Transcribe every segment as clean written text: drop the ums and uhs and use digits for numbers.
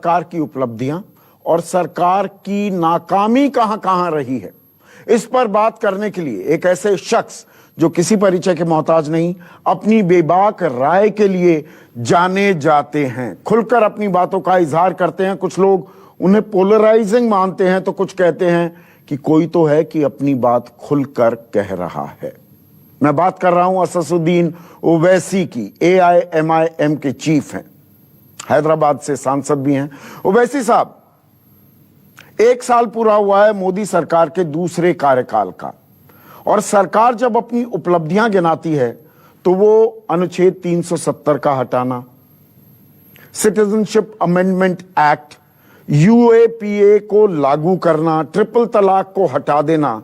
सरकार की उपलब्धियां और सरकार की नाकामी कहां कहां रही है, इस पर बात करने के लिए एक ऐसे शख्स जो किसी परिचय के मोहताज नहीं, अपनी बेबाक राय के लिए जाने जाते हैं, खुलकर अपनी बातों का इजहार करते हैं। कुछ लोग उन्हें पोलराइजिंग मानते हैं तो कुछ कहते हैं कि कोई तो है कि अपनी बात खुलकर कह रहा है। मैं बात कर रहा हूं असदुद्दीन ओवैसी की। AIMIM के चीफ हैं, हैदराबाद से सांसद भी हैं। ओवैसी साहब, 1 साल पूरा हुआ है मोदी सरकार के दूसरे कार्यकाल का, और सरकार जब अपनी उपलब्धियां गिनाती है तो वो अनुच्छेद 370 का हटाना, सिटीजनशिप अमेंडमेंट एक्ट, UAPA को लागू करना, ट्रिपल तलाक को हटा देना,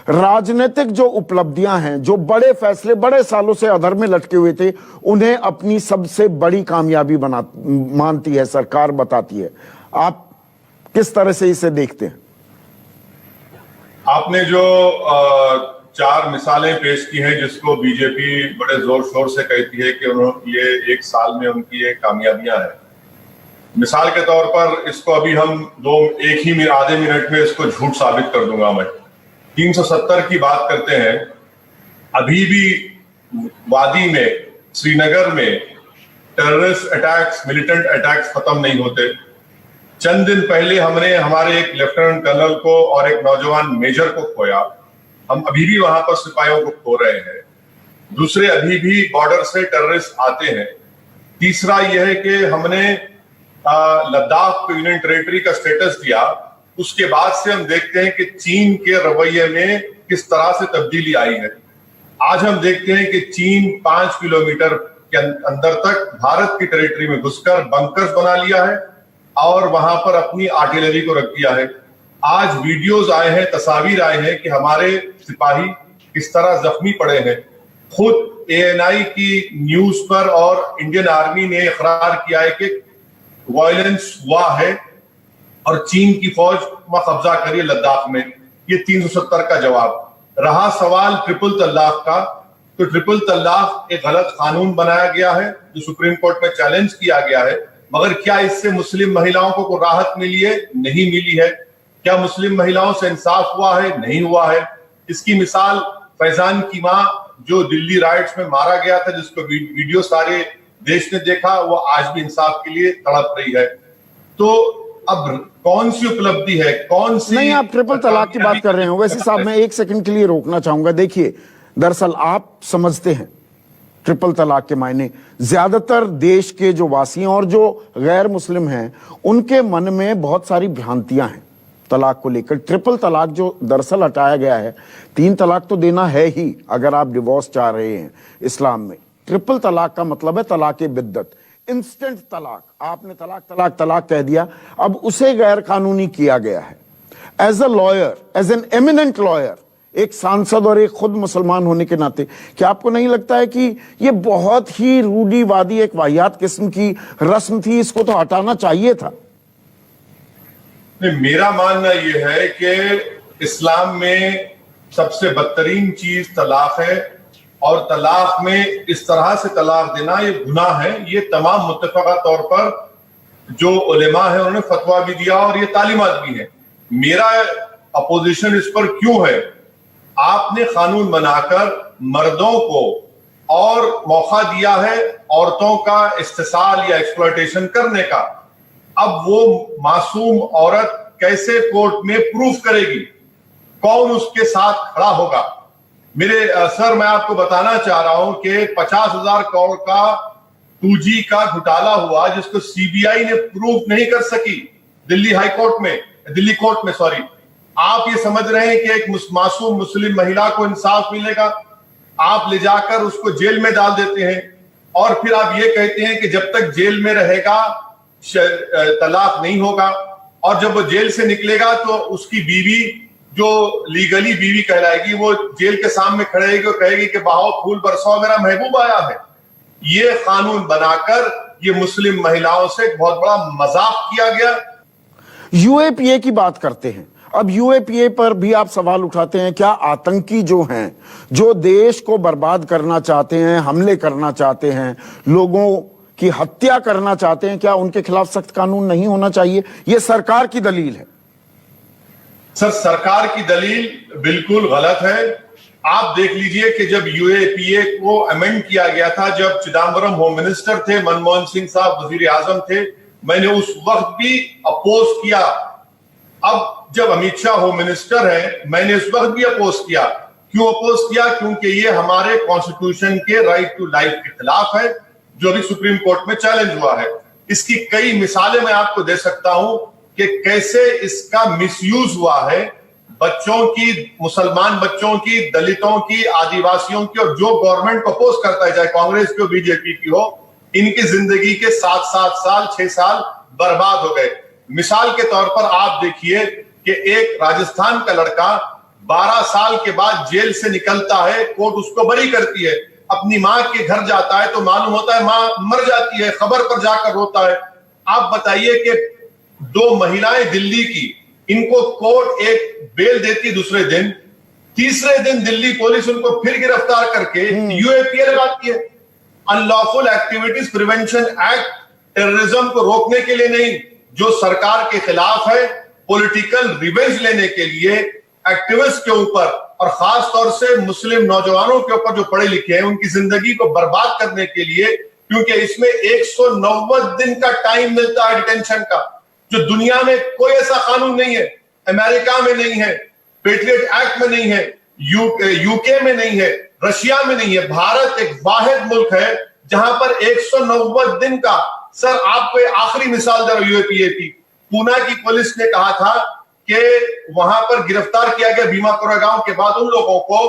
राजनीतिक जो उपलब्धियां हैं, जो बड़े फैसले बड़े सालों से अधर में लटके हुए थे, उन्हें अपनी सबसे बड़ी कामयाबी मानती है सरकार, बताती है। आप किस तरह से इसे देखते हैं? आपने जो 4 मिसालें पेश की हैं जिसको बीजेपी बड़े जोर शोर से कहती है कि ये 1 साल में उनकी ये कामयाबियां हैं। मिसाल के तौर पर इसको अभी हम आधे मिनट में इसको झूठ साबित कर दूंगा मैं। 370 की बात करते हैं, अभी भी वादी में, श्रीनगर में टेररिस्ट अटैक्स, मिलिटेंट अटैक्स खत्म नहीं होते। चंद दिन पहले हमने हमारे एक लेफ्टिनेंट कर्नल को और एक नौजवान मेजर को खोया। हम अभी भी वहां पर सिपाहियों को खो रहे हैं। दूसरे, अभी भी बॉर्डर से टेररिस्ट आते हैं। तीसरा यह है कि हमने लद्दाख को यूनियन टेरिटरी का स्टेटस दिया। उसके बाद से हम देखते हैं कि चीन के रवैये में किस तरह से तब्दीली आई है। आज हम देखते हैं कि चीन 5 किलोमीटर के अंदर तक भारत की टेरिटरी में घुसकर बंकर्स बना लिया है और वहां पर अपनी आर्टिलरी को रख दिया है। आज वीडियोस आए हैं, तस्वीर आए हैं कि हमारे सिपाही किस तरह जख्मी पड़े हैं। खुद ANI की न्यूज पर और इंडियन आर्मी ने इकरार किया है कि वायलेंस हुआ है और चीन की फौज में कब्जा करिए लद्दाख में। ये 370 का जवाब रहा। सवाल ट्रिपल तलाक का, तो ट्रिपल तलाक एक गलत कानून बनाया गया है जो सुप्रीम कोर्ट में चैलेंज किया गया है, मगर क्या इससे मुस्लिम महिलाओं को राहत मिली है? नहीं मिली है। क्या मुस्लिम महिलाओं से इंसाफ हुआ है? नहीं हुआ है। इसकी मिसाल फैजान की मां जो दिल्ली राइट्स में मारा गया था, जिसको वीडियो सारे देश ने देखा, वो आज भी इंसाफ के लिए तड़प रही है। तो अब कौन सी उपलब्धि है, कौन सी? नहीं, आप ट्रिपल तलाक की बात कर रहे हो। वैसे साहब, मैं 1 सेकंड के लिए रोकना चाहूंगा। देखिए, दरअसल आप समझते हैं ट्रिपल तलाक के मायने, ज्यादातर देश के जो वासी और जो गैर मुस्लिम हैं उनके मन में बहुत सारी भ्रांतियां हैं तलाक को लेकर। ट्रिपल तलाक जो दरअसल हटाया गया है, 3 तलाक तो देना है ही अगर आप डिवोर्स चाह रहे हैं इस्लाम में। ट्रिपल तलाक का मतलब है तलाक बिद्दत, इंस्टेंट तलाक। आपने तलाक तलाक तलाक कह दिया, अब उसे गैर कानूनी किया गया है। As a lawyer, as an eminent lawyer, एक सांसद और एक खुद मुसलमान होने के नाते, क्या आपको नहीं लगता है कि ये बहुत ही रूढ़िवादी, एक वाहियात किस्म की रस्म थी, इसको तो हटाना चाहिए था? मेरा मानना यह है कि इस्लाम में सबसे बदतरीन चीज तलाक है और तलाक में इस तरह से तलाक देना ये गुनाह है। ये तमाम मुत्तफ़क़ा तौर पर जो उलेमा है उन्होंने फतवा भी दिया और ये तालीमात भी है। मेरा अपोजिशन इस पर क्यों है? आपने कानून बनाकर मर्दों को और मौका दिया है औरतों का इस्तेसाल या एक्सप्लॉयटेशन करने का। अब वो मासूम औरत कैसे कोर्ट में प्रूफ करेगी? कौन उसके साथ खड़ा होगा? मेरे सर, मैं आपको बताना चाह रहा हूं कि 50,000 करोड़ का 2G का घोटाला हुआ जिसको CBI ने प्रूफ नहीं कर सकी दिल्ली कोर्ट में सॉरी। आप ये समझ रहे हैं कि एक मासूम मुस्लिम महिला को इंसाफ मिलेगा? आप ले जाकर उसको जेल में डाल देते हैं और फिर आप ये कहते हैं कि जब तक जेल में रहेगा तलाक नहीं होगा, और जब वो जेल से निकलेगा तो उसकी बीवी, जो लीगली बीवी कहलाएगी, वो जेल के सामने खड़ेगी और कहेगी कि बहाओ फूल बरसाओ, मेरा महबूब आया है। ये कानून बनाकर ये मुस्लिम महिलाओं से एक बहुत बड़ा मजाक किया गया। UAPA की बात करते हैं। अब UAPA पर भी आप सवाल उठाते हैं, क्या आतंकी जो हैं, जो देश को बर्बाद करना चाहते हैं, हमले करना चाहते हैं, लोगों कि हत्या करना चाहते हैं, क्या उनके खिलाफ सख्त कानून नहीं होना चाहिए? यह सरकार की दलील है। सर, सरकार की दलील बिल्कुल गलत है। आप देख लीजिए कि जब यूएपीए को अमेंड किया गया था, जब चिदम्बरम होम मिनिस्टर थे, मनमोहन सिंह साहब वजीर आजम थे, मैंने उस वक्त भी अपोज किया। अब जब अमित शाह होम मिनिस्टर है, मैंने उस वक्त भी अपोज किया। क्यों अपोज किया? क्योंकि ये हमारे कॉन्स्टिट्यूशन के राइट टू लाइफ के खिलाफ है, जो अभी सुप्रीम कोर्ट में चैलेंज हुआ है। इसकी कई मिसालें मैं आपको दे सकता हूं कि कैसे इसका मिसयूज हुआ है, बच्चों की, मुसलमान बच्चों की, दलितों की, आदिवासियों की, और जो गवर्नमेंट को अपोज करता है, चाहे कांग्रेस की हो, बीजेपी की हो, इनकी जिंदगी के 7-7 साल, 6 साल बर्बाद हो गए। मिसाल के तौर पर आप देखिए कि एक राजस्थान का लड़का 12 साल के बाद जेल से निकलता है, कोर्ट उसको बरी करती है, अपनी मां के घर जाता है तो मालूम होता है मां मर जाती है, खबर पर जाकर रोता है। आप बताइए कि 2 महिलाएं दिल्ली की, इनको कोर्ट एक बेल देती दूसरे दिन, तीसरे दिन दिल्ली पुलिस उनको फिर गिरफ्तार करके यूएपीए लगाती है। Unlawful activities prevention act terrorism को रोकने के लिए नहीं, जो सरकार के खिलाफ है, पॉलिटिकल रिवेंज लेने के लिए एक्टिविस्ट के ऊपर, और खास तौर से मुस्लिम नौजवानों के ऊपर जो पढ़े लिखे हैं, उनकी जिंदगी को बर्बाद करने के लिए, क्योंकि इसमें 190 दिन का टाइम मिलता है डिटेंशन का, जो दुनिया में कोई ऐसा कानून नहीं है। अमेरिका में नहीं है, पेट्रियट एक्ट में नहीं है, यूके में नहीं है, रशिया में नहीं है। भारत एक वाहिद मुल्क है जहां पर 190 दिन का। सर, आपको आखिरी मिसाल दे रहा हूं यूएपीए की। पूना की पुलिस ने कहा था कि वहां पर गिरफ्तार किया गया भीमा कोरेगांव के बाद उन लोगों को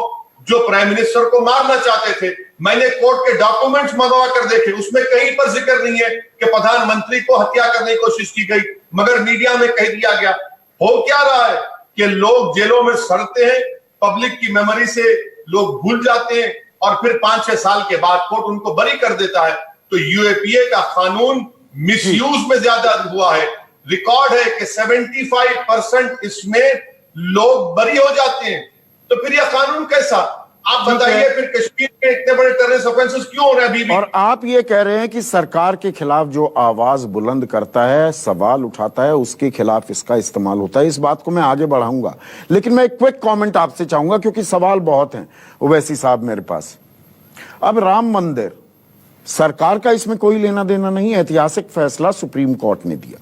जो प्राइम मिनिस्टर को मारना चाहते थे। मैंने कोर्ट के डॉक्यूमेंट्स मंगवा कर देखे, उसमें कहीं पर जिक्र नहीं है कि प्रधानमंत्री को हत्या करने की कोशिश की गई, मगर मीडिया में कह दिया गया। हो क्या रहा है कि लोग जेलों में सड़ते हैं, पब्लिक की मेमोरी से लोग भूल जाते हैं, और फिर 5-6 साल के बाद कोर्ट उनको बरी कर देता है। तो यूएपीए का कानून मिसयूज में ज्यादा हुआ है। रिकॉर्ड है कि 75% इसमें लोग बरी हो जाते हैं। तो फिर यह कानून कैसा? आप बताइए, फिर कश्मीर में इतने बड़े टेररिस्ट ऑफेंसेस क्यों हो रहे हैं अभी भी? और आप ये कह रहे हैं कि सरकार के खिलाफ जो आवाज बुलंद करता है, सवाल उठाता है, उसके खिलाफ इसका इस्तेमाल होता है। इस बात को मैं आगे बढ़ाऊंगा, लेकिन मैं एक क्विक कमेंट आपसे चाहूंगा, क्योंकि सवाल बहुत हैं ओवैसी साहब मेरे पास। अब राम मंदिर, सरकार का इसमें कोई लेना देना नहीं। ऐतिहासिक फैसला सुप्रीम कोर्ट ने दिया,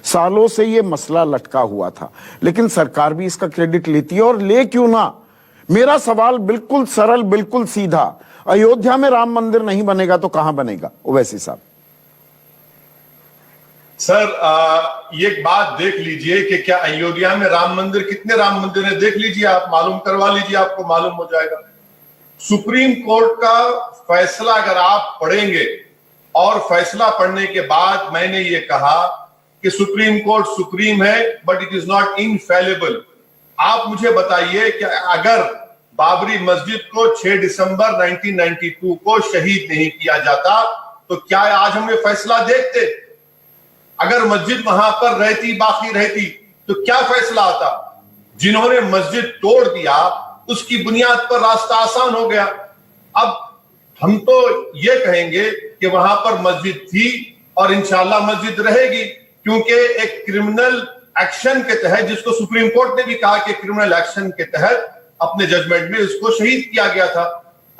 सालों से यह मसला लटका हुआ था, लेकिन सरकार भी इसका क्रेडिट लेती है, और ले क्यों ना। मेरा सवाल बिल्कुल सरल, बिल्कुल सीधा, अयोध्या में राम मंदिर नहीं बनेगा तो कहां बनेगा ओवैसी साहब? सर, ये बात देख लीजिए कि क्या अयोध्या में राम मंदिर, कितने राम मंदिर है देख लीजिए, आप मालूम करवा लीजिए, आपको मालूम हो जाएगा। सुप्रीम कोर्ट का फैसला अगर आप पढ़ेंगे, और फैसला पढ़ने के बाद मैंने ये कहा कि सुप्रीम कोर्ट सुप्रीम है, but it is not infallible. आप मुझे बताइए कि अगर बाबरी मस्जिद को 6 दिसंबर 1992 को शहीद नहीं किया जाता तो क्या आज हम ये फैसला देखते? अगर मस्जिद वहां पर रहती, बाकी रहती, तो क्या फैसला आता? जिन्होंने मस्जिद तोड़ दिया, उसकी बुनियाद पर रास्ता आसान हो गया। अब हम तो ये कहेंगे कि वहां पर मस्जिद थी और इंशाल्लाह मस्जिद रहेगी, क्योंकि एक क्रिमिनल एक्शन के तहत, जिसको सुप्रीम कोर्ट ने भी कहा कि क्रिमिनल एक्शन के तहत अपने जजमेंट में उसको शहीद किया गया था।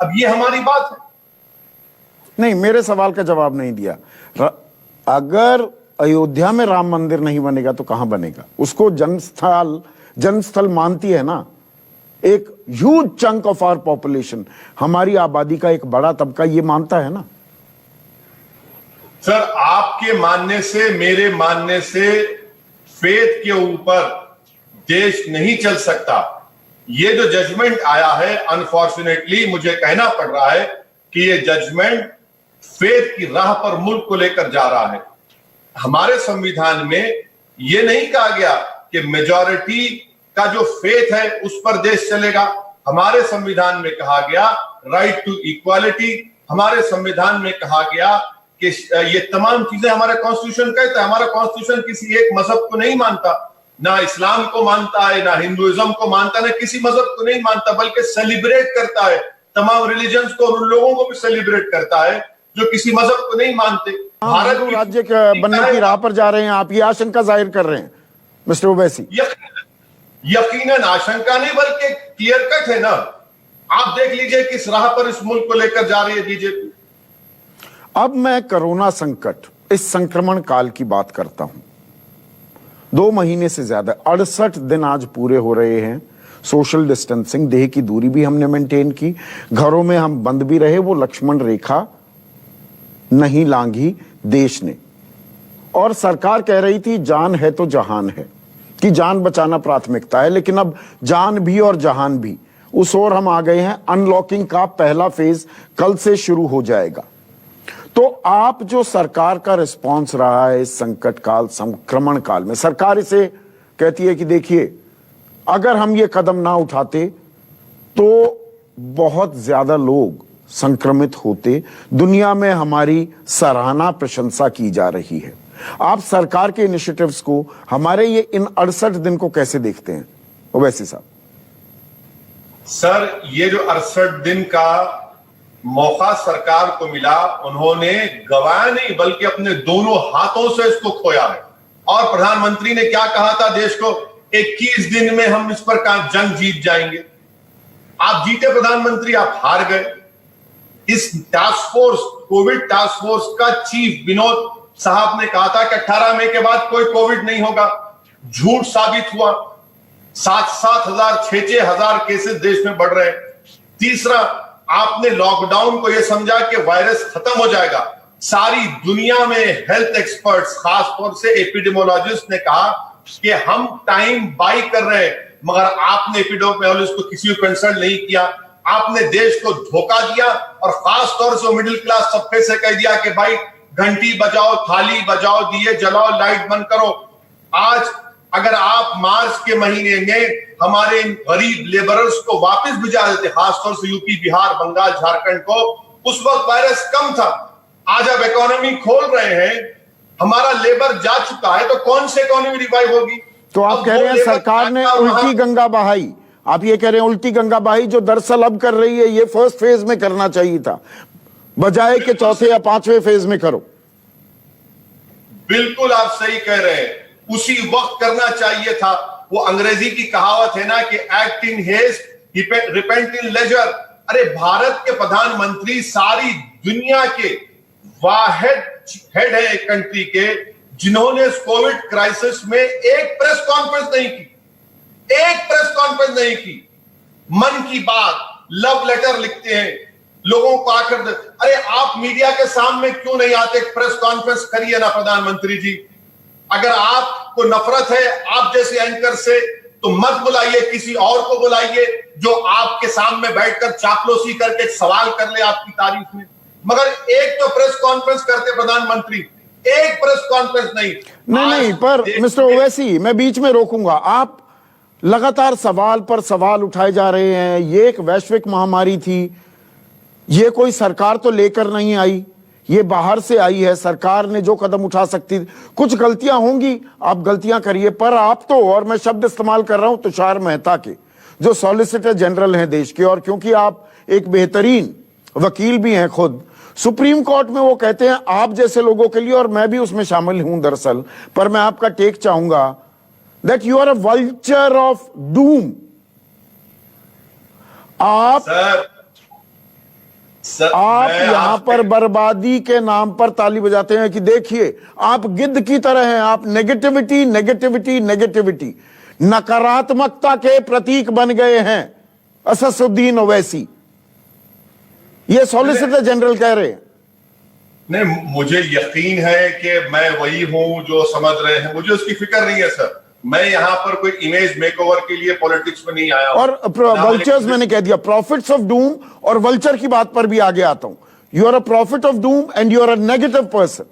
अब ये हमारी बात है। नहीं, मेरे सवाल का जवाब नहीं दिया। अगर अयोध्या में राम मंदिर नहीं बनेगा तो कहां बनेगा? उसको जन्मस्थल मानती है ना एक huge chunk of our population, हमारी आबादी का एक बड़ा तबका ये मानता है ना। सर, आपके मानने से, मेरे मानने से फेथ के ऊपर देश नहीं चल सकता। ये जो जजमेंट आया है, अनफॉर्चुनेटली मुझे कहना पड़ रहा है कि ये जजमेंट फेथ की राह पर मुल्क को लेकर जा रहा है। हमारे संविधान में यह नहीं कहा गया कि मेजॉरिटी का जो फेथ है उस पर देश चलेगा। हमारे संविधान में कहा गया राइट टू इक्वालिटी। हमारे संविधान में कहा गया कि ये तमाम चीजें हमारा कॉन्स्टिट्यूशन कहता है। हमारा कॉन्स्टिट्यूशन किसी एक मजहब को नहीं मानता, ना इस्लाम को मानता है, ना हिंदुइज्म को मानता, ना किसी मजहब को नहीं मानता, बल्कि सेलिब्रेट करता है तमाम रिलीजन्स को, और उन लोगों को भी सेलिब्रेट करता है जो किसी मजहब को नहीं मानते। भारत हिंदू की राज्य के बनने की राह पर जा रहे हैं, आप ये आशंका जाहिर कर रहे हैं मिस्टर ओवैसी? यकीनन आशंका नहीं बल्कि क्लियर कट है ना। आप देख लीजिए किस राह पर इस मुल्क को लेकर जा रही है बीजेपी। अब मैं कोरोना संकट, इस संक्रमण काल की बात करता हूं। 2 महीने से ज्यादा 68 दिन आज पूरे हो रहे हैं। सोशल डिस्टेंसिंग, देह की दूरी भी हमने मेंटेन की, घरों में हम बंद भी रहे, वो लक्ष्मण रेखा नहीं लांघी देश ने। और सरकार कह रही थी जान है तो जहान है, कि जान बचाना प्राथमिकता है, लेकिन अब जान भी और जहान भी, उस ओर हम आ गए हैं। अनलॉकिंग का पहला फेज कल से शुरू हो जाएगा। तो आप जो सरकार का रिस्पांस रहा है इस संकट काल, संक्रमण काल में, सरकार इसे कहती है कि देखिए अगर हम ये कदम ना उठाते तो बहुत ज्यादा लोग संक्रमित होते, दुनिया में हमारी सराहना प्रशंसा की जा रही है। आप सरकार के इनिशिएटिव्स को, हमारे ये इन 68 दिन को कैसे देखते हैं ओवैसी साहब? सर, ये जो 68 दिन का मौका सरकार को मिला, उन्होंने गवाया नहीं बल्कि अपने दोनों हाथों से इसको खोया है। और प्रधानमंत्री ने क्या कहा था देश को, 21 दिन में हम इस पर जंग जीत जाएंगे। आप जीते प्रधानमंत्री, आप हार गए। इस task force, Covid task force का चीफ विनोद साहब ने कहा था कि 18 मई के बाद कोई कोविड नहीं होगा। झूठ साबित हुआ। 7-7 हजार 6-6 हजार केसेस देश में बढ़ रहे हैं। तीसरा, आपने लॉकडाउन को यह समझा कि वायरस खत्म हो जाएगा। सारी दुनिया में हेल्थ एक्सपर्ट्स, खासतौर से एपिडेमियोलॉजिस्ट ने कहा कि हम टाइम बाई कर रहे हैं, मगर आपने एपिडेमियोलॉजिस्ट को किसी को कंसल्ट नहीं किया। आपने देश को धोखा दिया और खासतौर से मिडिल क्लास तबके से कह दिया कि भाई घंटी बजाओ, थाली बजाओ, दिए जलाओ, लाइट बंद करो। आज अगर आप मार्च के महीने में हमारे गरीब लेबरर्स को वापस भिजा देते, खासतौर से यूपी, बिहार, बंगाल, झारखंड को, उस वक्त वायरस कम था। आज आप इकोनॉमी खोल रहे हैं, हमारा लेबर जा चुका है, तो कौन से इकोनॉमी रिवाइव होगी? तो आप कह रहे हैं सरकार ने उल्टी गंगा बहाई। आप ये कह रहे हैं उल्टी गंगा बहाई, जो दरअसल अब कर रही है, ये फर्स्ट फेज में करना चाहिए था, बजाय के चौथे या 5वें फेज में करो। बिल्कुल आप सही कह रहे हैं, उसी वक्त करना चाहिए था। वो अंग्रेजी की कहावत है ना कि act in haste, repent in leisure. अरे भारत के प्रधानमंत्री सारी दुनिया के वाहिद हेड है एक कंट्री के, जिन्होंने कोविड क्राइसिस में एक प्रेस कॉन्फ्रेंस नहीं की, एक प्रेस कॉन्फ्रेंस नहीं की। मन की बात, लव लेटर लिखते हैं लोगों को आकर। अरे आप मीडिया के सामने क्यों नहीं आते? प्रेस कॉन्फ्रेंस करिए ना प्रधानमंत्री जी। अगर आपको नफरत है आप जैसे एंकर से, तो मत बुलाइए, किसी और को बुलाइए जो आपके सामने बैठकर चापलूसी करके सवाल कर ले आपकी तारीफ में। मगर एक तो प्रेस कॉन्फ्रेंस करते प्रधानमंत्री, एक प्रेस कॉन्फ्रेंस नहीं। पर मिस्टर ओवैसी, मैं बीच में रोकूंगा। आप लगातार सवाल पर सवाल उठाए जा रहे हैं। ये एक वैश्विक महामारी थी, ये कोई सरकार तो लेकर नहीं आई, ये बाहर से आई है। सरकार ने जो कदम उठा सकती थी, कुछ गलतियां होंगी, आप गलतियां करिए, पर आप तो, और मैं शब्द इस्तेमाल कर रहा हूं तुषार मेहता के, जो सॉलिसिटर जनरल हैं देश के, और क्योंकि आप एक बेहतरीन वकील भी हैं खुद, सुप्रीम कोर्ट में वो कहते हैं आप जैसे लोगों के लिए, और मैं भी उसमें शामिल हूं दरअसल, पर मैं आपका टेक चाहूंगा, that you are a vulture of doom. आप यहां पर बर्बादी के नाम पर ताली बजाते हैं कि देखिए आप गिद्ध की तरह हैं, आप नेगेटिविटी नेगेटिविटी नेगेटिविटी, नकारात्मकता के प्रतीक बन गए हैं। असदुद्दीन ओवैसी, ये सॉलिसिटर जनरल कह रहे हैं। नहीं, मुझे यकीन है कि मैं वही हूं जो समझ रहे हैं, मुझे उसकी फिक्र नहीं है सर। मैं यहां पर कोई इमेज मेकओवर के लिए पॉलिटिक्स में नहीं आया। और वल्चर्स मैंने कह दिया, प्रॉफिट्स ऑफ डूम, और वल्चर की बात पर भी आगे आता हूं। You are a prophet of doom and you are a negative person.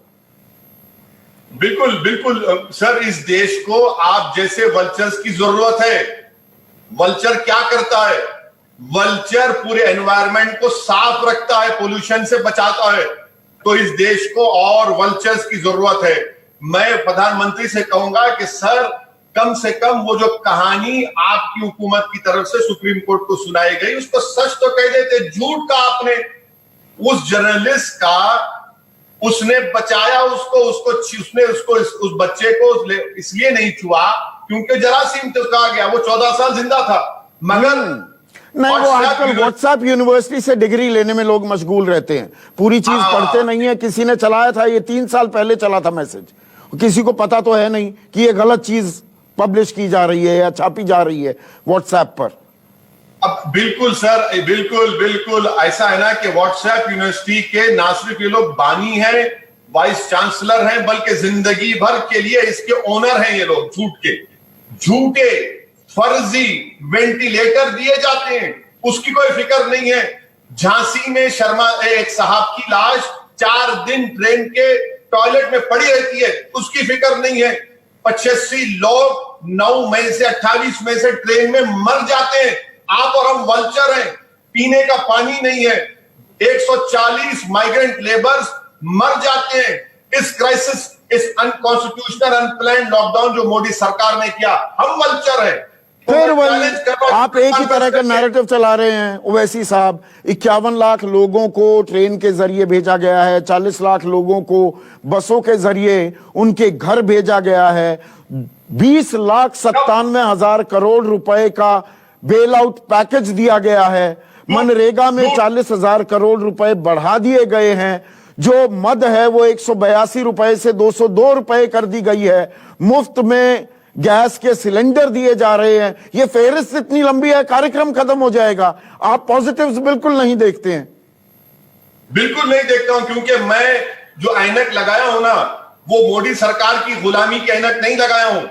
बिल्कुल बिल्कुल सर, इस देश को आप जैसे वल्चर्स की जरूरत है। वल्चर क्या करता है? वल्चर पूरे एनवायरनमेंट को साफ रखता है, पोल्यूशन से बचाता है। तो इस देश को और वल्चर्स की जरूरत है। मैं प्रधानमंत्री से कहूंगा कि सर, कम से कम वो जो कहानी आपकी हुकूमत की तरफ से सुप्रीम कोर्ट को सुनाई गई, उसको सच तो कह देते। झूठ का आपने उस जर्नलिस्ट का उसने बचाया उसने उसको उस बच्चे को इसलिए नहीं छुआ क्योंकि जरासीम तो कहा गया, वो 14 साल जिंदा था। मगर नहीं, वो आजकल व्हाट्सएप यूनिवर्सिटी से डिग्री लेने में लोग मशगूल रहते हैं, पूरी चीज पढ़ते नहीं है। किसी ने चलाया था, ये 3 साल पहले चला था मैसेज, किसी को पता तो है नहीं कि ये गलत चीज पब्लिश की जा रही है या छापी जा रही है व्हाट्सएप पर। अब बिल्कुल सर, बिल्कुल ऐसा है ना कि व्हाट्सएप यूनिवर्सिटी के ना सिर्फ ये लोग बानी हैं, वाइस चांसलर हैं, बल्कि जिंदगी भर के लिए इसके ओनर हैं ये लोग। झूठे फर्जी वेंटिलेटर दिए जाते हैं, उसकी कोई फिक्र नहीं है। झांसी में शर्मा एक साहब की लाश 4 दिन ट्रेन के टॉयलेट में पड़ी रहती है, उसकी फिक्र नहीं है। 85 लोग 9 मई से 28 मई से ट्रेन में मर जाते हैं। आप और हम वल्चर हैं, पीने का पानी नहीं है। 140 माइग्रेंट लेबर्स मर जाते हैं। इस क्राइसिस, इस अनकॉन्स्टिट्यूशनल अनप्लान्ड लॉकडाउन जो मोदी सरकार ने किया, हम वल्चर हैं। फिर वही आप एक ही तरह का नैरेटिव चला रहे हैं। ओवैसी साहब, 51 लाख लोगों को ट्रेन के जरिए भेजा गया है, 40 लाख लोगों को बसों के जरिए उनके घर भेजा गया है, 20,97,000 करोड़ रुपए का बेल आउट पैकेज दिया गया है, मनरेगा में 40,000 करोड़ रुपए बढ़ा दिए गए हैं, जो मद है वो 182 रुपए से 202 रुपए कर दी गई है, मुफ्त में गैस के सिलेंडर दिए जा रहे हैं। ये फेहरिस्त इतनी लंबी है, कार्यक्रम खत्म हो जाएगा। आप पॉजिटिव्स बिल्कुल नहीं देखते हैं। बिल्कुल नहीं देखता हूं, क्योंकि मैं जो ऐनक लगाया हूं ना, वो मोदी सरकार की गुलामी की ऐनक नहीं लगाया हूं।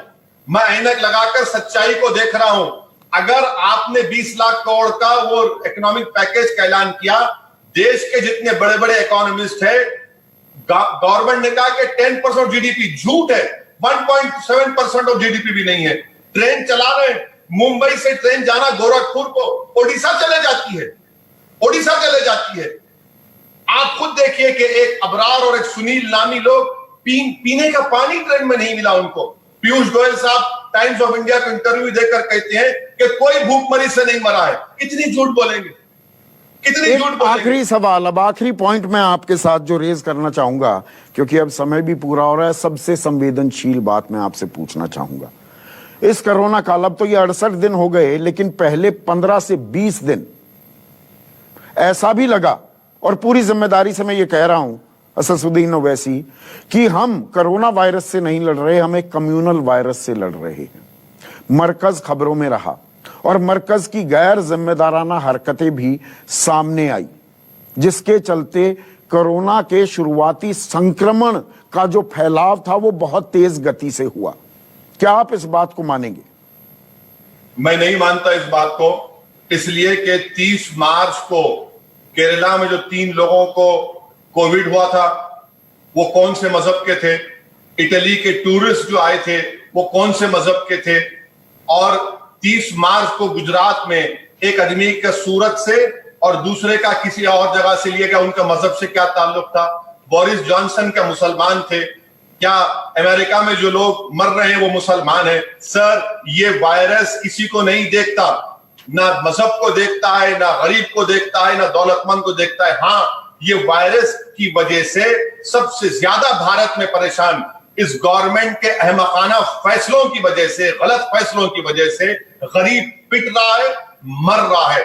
मैं ऐनक लगाकर सच्चाई को देख रहा हूं। अगर आपने 20 लाख करोड़ का वो इकोनॉमिक पैकेज का ऐलान किया, देश के जितने बड़े बड़े इकोनॉमिस्ट है, गवर्नमेंट ने कहा कि 10% जीडीपी, झूठ है। 1.7% ऑफ जीडीपी भी नहीं है। ट्रेन चला रहे हैं, मुंबई से ट्रेन जाना गोरखपुर को ओडिशा चले जाती है। आप खुद देखिए कि एक अबरार और एक सुनील नामी लोग पीने का पानी ट्रेन में नहीं मिला उनको। पीयूष गोयल साहब टाइम्स ऑफ इंडिया को इंटरव्यू देकर कहते हैं कि कोई भूखमरी से नहीं मरा है। कितनी झूठ बोलेंगे, आखिरी सवाल, अब आखिरी पॉइंट मैं आपके साथ जो रेज करना चाहूंगा, क्योंकि अब समय भी पूरा हो रहा है, सबसे संवेदनशील बात मैं आपसे पूछना चाहूंगा। इस कोरोना काल, अब तो ये 68 दिन हो गए, लेकिन पहले 15 से 20 दिन ऐसा भी लगा, और पूरी जिम्मेदारी से मैं ये कह रहा हूं असदुद्दीन ओवैसी, कि हम कोरोना वायरस से नहीं लड़ रहे, हम एक कम्युनल वायरस से लड़ रहे हैं। मरकज खबरों में रहा और मरकज की गैर जिम्मेदाराना हरकतें भी सामने आई, जिसके चलते कोरोना के शुरुआती संक्रमण का जो फैलाव था वो बहुत तेज गति से हुआ। क्या आप इस बात को मानेंगे? मैं नहीं मानता इस बात को, इसलिए कि 30 मार्च को केरला में जो 3 लोगों को कोविड हुआ था, वो कौन से मजहब के थे? इटली के टूरिस्ट जो आए थे वो कौन से मजहब के थे? और 30 मार्च को गुजरात में एक आदमी का सूरत से और दूसरे का किसी और जगह से लिया गया, उनका मजहब से क्या ताल्लुक था? बोरिस जॉनसन का मुसलमान थे क्या? अमेरिका में जो लोग मर रहे हैं वो मुसलमान हैं? सर, ये वायरस किसी को नहीं देखता, ना मजहब को देखता है, ना गरीब को देखता है, ना दौलतमंद को देखता है। हाँ, ये वायरस की वजह से सबसे ज्यादा भारत में परेशान इस गवर्नमेंट के अहमकाना फैसलों की वजह से, गलत फैसलों की वजह से गरीब पिट रहा है, मर रहा है।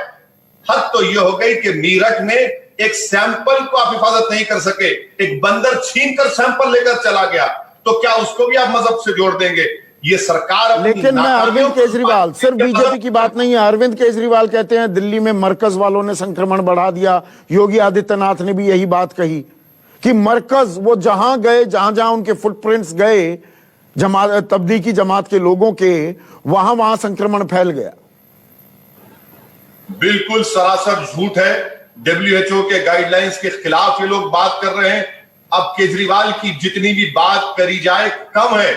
हद तो यह हो गई कि मीरठ में एक सैंपल को आप हिफाजत नहीं कर सके, एक बंदर छीनकर सैंपल लेकर चला गया, तो क्या उसको भी आप मजहब से जोड़ देंगे? ये सरकार। लेकिन मैं अरविंद केजरीवाल, सिर्फ बीजेपी की बात नहीं है, अरविंद केजरीवाल कहते हैं दिल्ली में मरकज वालों ने संक्रमण बढ़ा दिया। योगी आदित्यनाथ ने भी यही बात कही कि मरकज, वो जहां गए, जहां जहां उनके फुटप्रिंट्स गए जमात, तबलीगी जमात के लोगों के, वहां वहां संक्रमण फैल गया। बिल्कुल सरासर झूठ है। WHO के गाइडलाइंस के खिलाफ ये लोग बात कर रहे हैं। अब केजरीवाल की जितनी भी बात करी जाए कम है।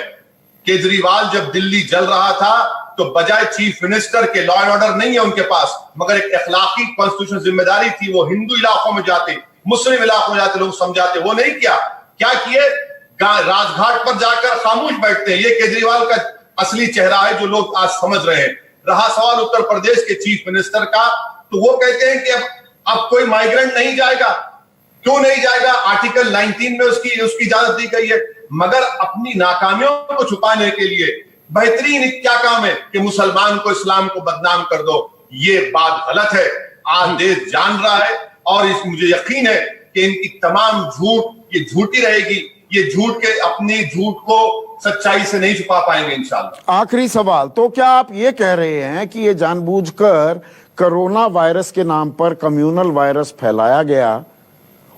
केजरीवाल जब दिल्ली जल रहा था तो बजाय चीफ मिनिस्टर के, लॉ एंड ऑर्डर नहीं है उनके पास, मगर एक अखलाकी कॉन्स्टिट्यूशनल जिम्मेदारी थी, वो हिंदू इलाकों में जाते, मुस्लिम इलाकों में जाते, लोग समझाते, वो नहीं किया। क्या किए? राजघाट पर जाकर खामोश बैठते हैं। ये केजरीवाल का असली चेहरा है जो लोग आज समझ रहे हैं। रहा सवाल उत्तर प्रदेश के चीफ मिनिस्टर का, तो वो कहते हैं कि अब कोई माइग्रेंट नहीं जाएगा। क्यों नहीं जाएगा? आर्टिकल 19 में उसकी इजाजत दी गई है। मगर अपनी नाकामियों को छुपाने के लिए बेहतरीन क्या काम है कि मुसलमान को, इस्लाम को बदनाम कर दो। ये बात गलत है। आज देश जान रहा है और मुझे यकीन है कि इनकी तमाम झूठ ये झूठी रहेगी। ये झूठ के अपनी झूठ को सच्चाई से नहीं छुपा पाएंगे इंशाल्लाह। आखिरी सवाल, तो क्या आप ये कह रहे हैं कि ये जानबूझकर कोरोना वायरस के नाम पर कम्युनल वायरस फैलाया गया,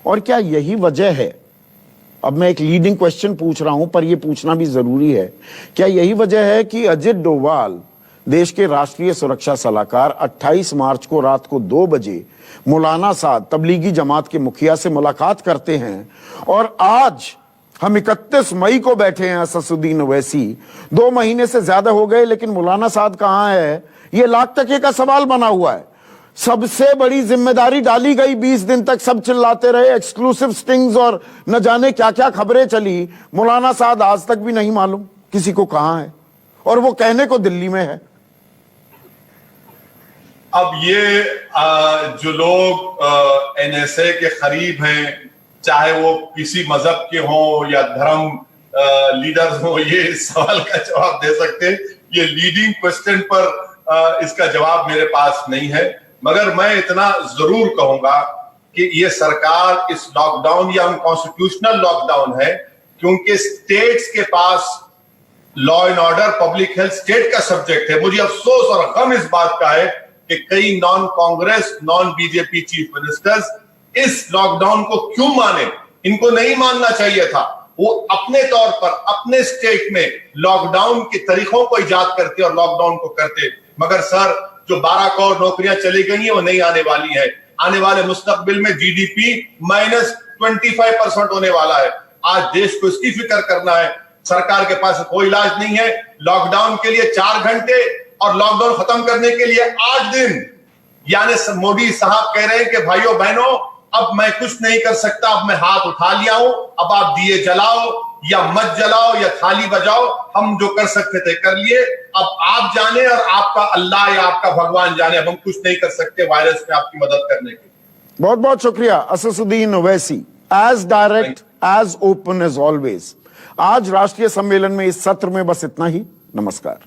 और क्या यही वजह है, अब मैं एक लीडिंग क्वेश्चन पूछ रहा हूं पर यह पूछना भी जरूरी है, क्या यही वजह है कि अजित डोभाल देश के राष्ट्रीय सुरक्षा सलाहकार 28 मार्च को रात को 2 बजे मौलाना साद तबलीगी जमात के मुखिया से मुलाकात करते हैं, और आज हम 31 मई को बैठे हैं असदुद्दीन ओवैसी, 2 महीने से ज्यादा हो गए लेकिन मौलाना साद कहां है, यह लाख टके का सवाल बना हुआ है। सबसे बड़ी जिम्मेदारी डाली गई, 20 दिन तक सब चिल्लाते रहे, एक्सक्लूसिव स्टिंग्स और न जाने क्या क्या खबरें चली, मौलाना साद आज तक भी नहीं मालूम किसी को कहां है, और वो कहने को दिल्ली में है। अब ये जो लोग एनएसए के करीब हैं, चाहे वो किसी मजहब के हों या धर्म लीडर्स हों, ये इस सवाल का जवाब दे सकते हैं। ये लीडिंग क्वेश्चन पर इसका जवाब मेरे पास नहीं है। मगर मैं इतना जरूर कहूंगा कि ये सरकार इस लॉकडाउन या अनकॉन्स्टिट्यूशनल लॉकडाउन है क्योंकि स्टेट्स के पास law and order, public health state का सब्जेक्ट है। मुझे अफसोस और गम इस बात का है कि कई non Congress, non BJP chief ministers इस लॉकडाउन को क्यों माने। इनको नहीं मानना चाहिए था। वो अपने तौर पर अपने स्टेट में लॉकडाउन के तरीकों को इजाद करते और लॉकडाउन को करते। मगर सर, जो 12 करोड़ नौकरियां चली गई हैं वो नहीं आने वाली है। आने वाले मुस्तकबिल में जीडीपी -25% होने वाला है। आज देश को इसकी फिक्र करना है। सरकार के पास कोई इलाज नहीं है। लॉकडाउन के लिए 4 घंटे और लॉकडाउन खत्म करने के लिए 8 दिन। यानी मोदी साहब कह रहे हैं कि भाइयों बहनों, अब मैं कुछ नहीं कर सकता, अब मैं हाथ उठा लिया हूं, अब आप दिए जलाओ या मत जलाओ या थाली बजाओ, हम जो कर सकते थे कर लिए, अब आप जाने और आपका अल्लाह या आपका भगवान जाने, अब हम कुछ नहीं कर सकते वायरस में आपकी मदद करने के। बहुत बहुत शुक्रिया Asaduddin Owaisi, as direct as open as always. आज राष्ट्रीय सम्मेलन में इस सत्र में बस इतना ही। नमस्कार।